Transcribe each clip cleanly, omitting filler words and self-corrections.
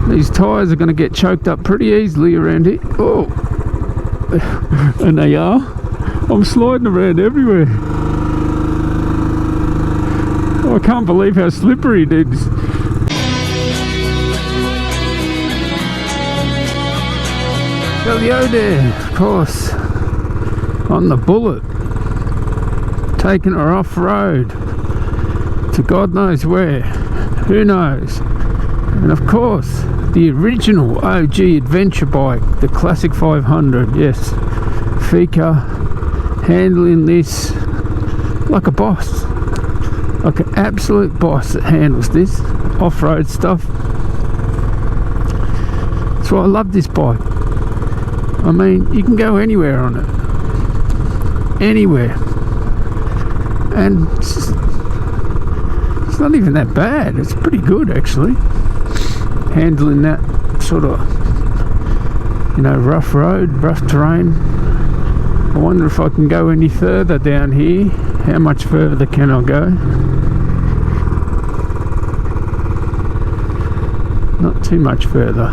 These tyres are going to get choked up pretty easily around here. Oh, and they are. I'm sliding around everywhere. Oh, I can't believe how slippery it is. Hello there, of course, on the Bullet, taking her off-road to God knows where, who knows. And of course, the original OG adventure bike, the Classic 500, yes, Fika, handling this like a boss, like an absolute boss that handles this off-road stuff. That's why I love this bike. I mean, you can go anywhere on it, anywhere, and it's not even that bad. It's pretty good actually, handling that sort of, you know, rough road, rough terrain. I wonder if I can go any further down here. How much further can I go? Not too much further.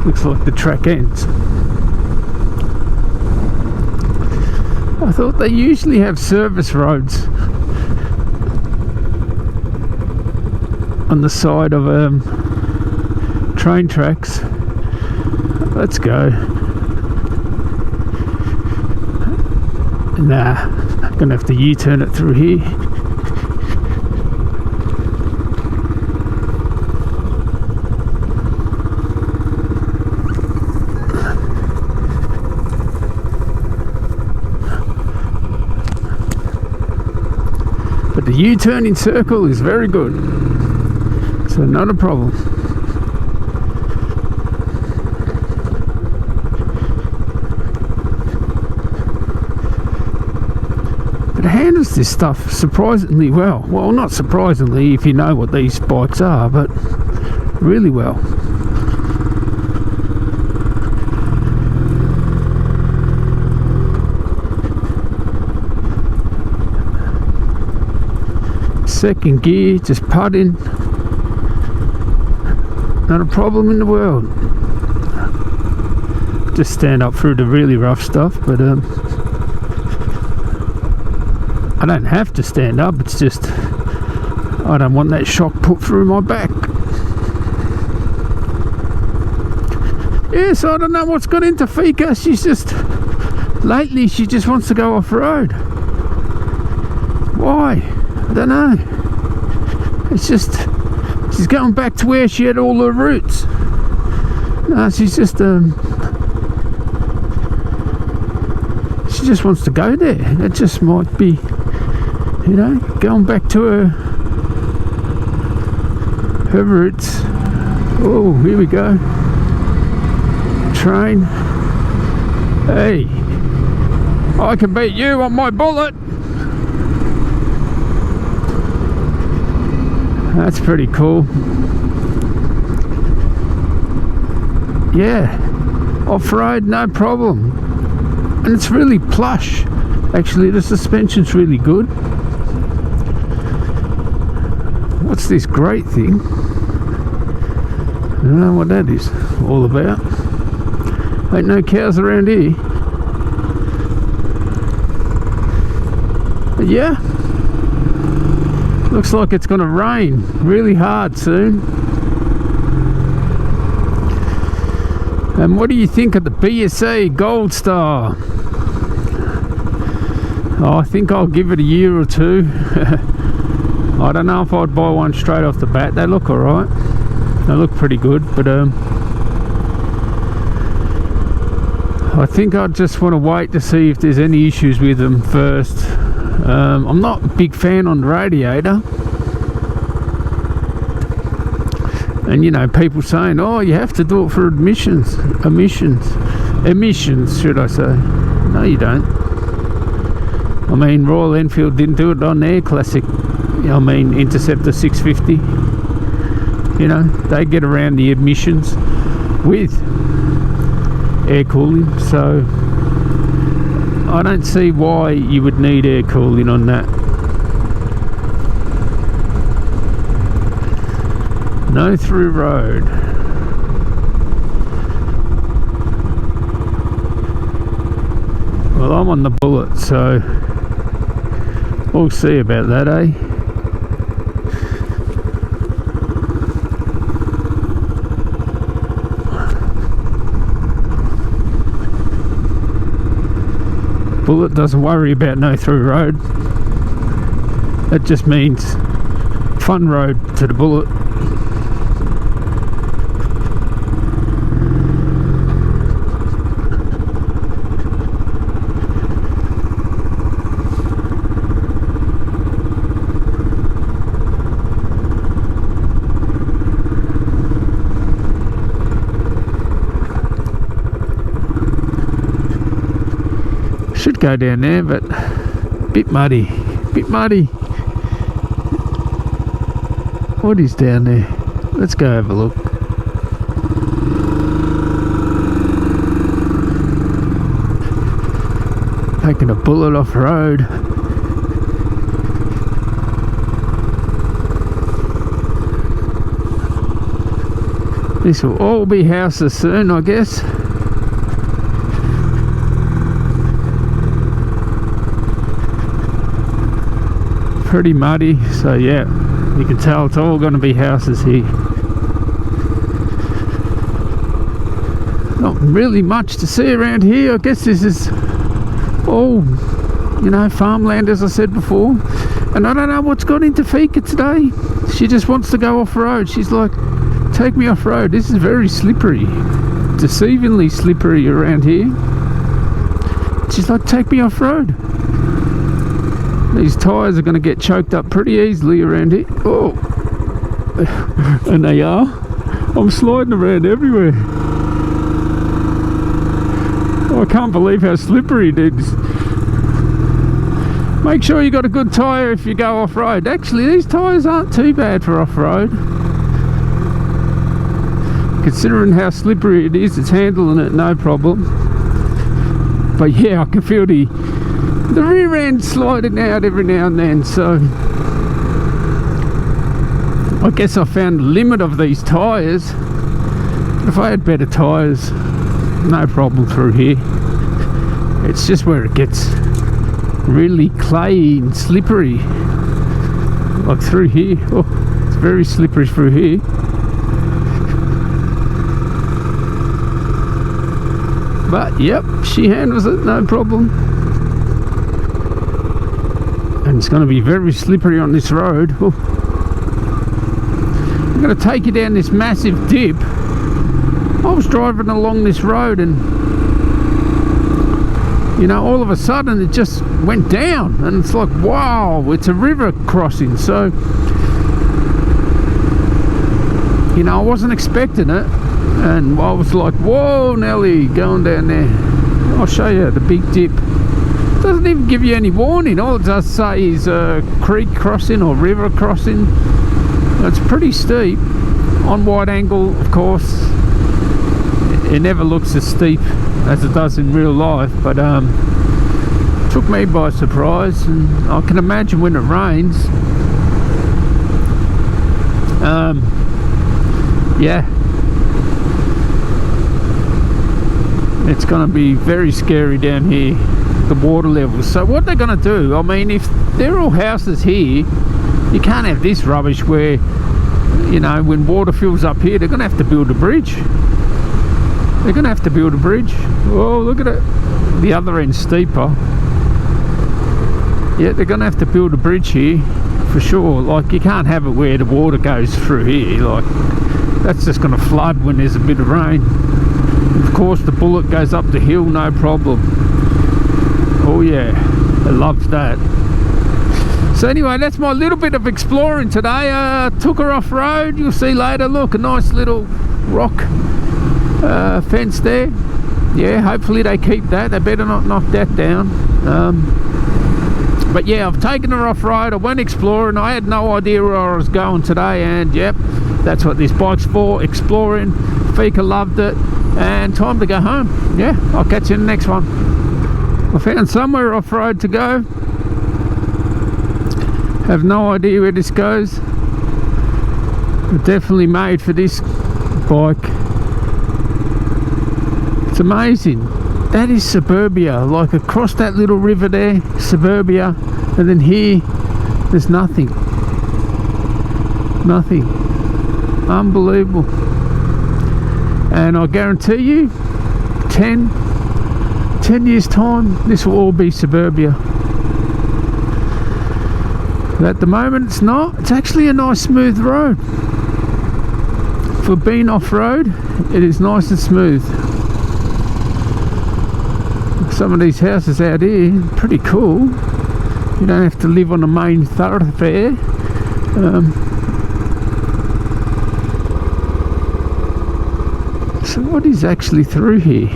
Looks like the track ends. I thought they usually have service roads on the side of train tracks. Let's go. Nah, I'm gonna have to U-turn it through here. But the U-turning circle is very good, so not a problem. But it handles this stuff surprisingly well. Well, not surprisingly if you know what these bikes are, but really well. Second gear, just putting, not a problem in the world. Just stand up through the really rough stuff, but I don't have to stand up. It's just I don't want that shock put through my back. Yes, I don't know what's got into Fika. She's just lately she just wants to go off road. Why? I don't know. It's just she's going back to where she had all her roots. No, she's just she just wants to go there. It just might be, you know, going back to her roots. Oh, here we go. Train. Hey, I can beat you on my Bullet. That's pretty cool. Yeah, off-road, no problem. And it's really plush. Actually, the suspension's really good. What's this great thing? I don't know what that is all about. Ain't no cows around here. But yeah, looks like it's gonna rain really hard soon. And what do you think of the BSA Gold Star? Oh, I think I'll give it a year or two. I don't know if I'd buy one straight off the bat. They look alright. They look pretty good, but I think I just want to wait to see if there's any issues with them first. I'm not a big fan on the radiator, and you know, people saying, oh, you have to do it for emissions should I say. No, you don't. I mean, Royal Enfield didn't do it on their classic, I mean, Interceptor 650. You know, they get around the emissions with air cooling, so I don't see why you would need air cooling on that. No through road. I'm on the Bullet, so we'll see about that, eh? Bullet doesn't worry about no through road. That just means fun road to the Bullet. Should go down there, but bit muddy. What is down there? Let's go have a look. Taking a Bullet off road. This will all be houses soon, I guess. Pretty muddy, so yeah, you can tell it's all going to be houses here. Not really much to see around here. I guess this is all, you know, farmland, as I said before. And I don't know what's got into Fika today. She just wants to go off road. She's like, take me off road. This is very slippery, deceivingly slippery around here. She's like, take me off road. These tyres are going to get choked up pretty easily around here. Oh, and they are. I'm sliding around everywhere. Oh, I can't believe how slippery it is. Make sure you got a good tyre if you go off-road. Actually, these tyres aren't too bad for off-road. Considering how slippery it is, it's handling it no problem. But yeah, I can feel the rear end sliding out every now and then, so I guess I found the limit of these tyres. If I had better tyres, no problem through here. It's just where it gets really clayey and slippery, like through here. Oh, it's very slippery through here. But yep, she handles it no problem. And it's going to be very slippery on this road. Oh. I'm going to take you down this massive dip. I was driving along this road and, you know, all of a sudden it just went down, and it's like, wow, it's a river crossing. So, you know, I wasn't expecting it, and I was like, whoa, Nelly, going down there. I'll show you the big dip. Doesn't even give you any warning. All it does say is creek crossing or river crossing. It's pretty steep. On wide angle, of course, it never looks as steep as it does in real life, but took me by surprise. And I can imagine when it rains, yeah, it's going to be very scary down here, the water levels. So what they're going to do, I mean, if they're all houses here, you can't have this rubbish where, you know, when water fills up here, they're going to have to build a bridge. They're going to have to build a bridge. Oh, look at it. The other end's steeper. Yeah, they're going to have to build a bridge here for sure. Like, you can't have it where the water goes through here. Like, that's just going to flood when there's a bit of rain. Of course, the Bullet goes up the hill, no problem. Oh yeah, I love that. So anyway, that's my little bit of exploring today. Took her off road. You'll see later. Look, a nice little rock fence there. Yeah, hopefully they keep that. They better not knock that down. But yeah, I've taken her off road. I went exploring. I had no idea where I was going today, and yep, that's what this bike's for, exploring. Fika loved it, and time to go home. Yeah, I'll catch you in the next one. I found somewhere off road to go. Have no idea where this goes. But definitely made for this bike. It's amazing. That is suburbia, like across that little river there, suburbia, and then here, there's nothing. Nothing. Unbelievable. And I guarantee you, 10 years time, this will all be suburbia. But at the moment it's not. It's actually a nice smooth road. For being off-road, it is nice and smooth. Some of these houses out here, pretty cool. You don't have to live on the main thoroughfare. So what is actually through here?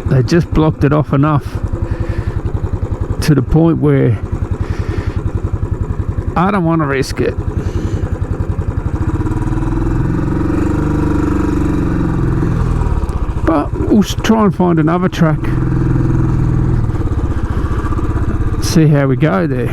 They just blocked it off enough to the point where I don't want to risk it. But we'll try and find another track. See how we go there.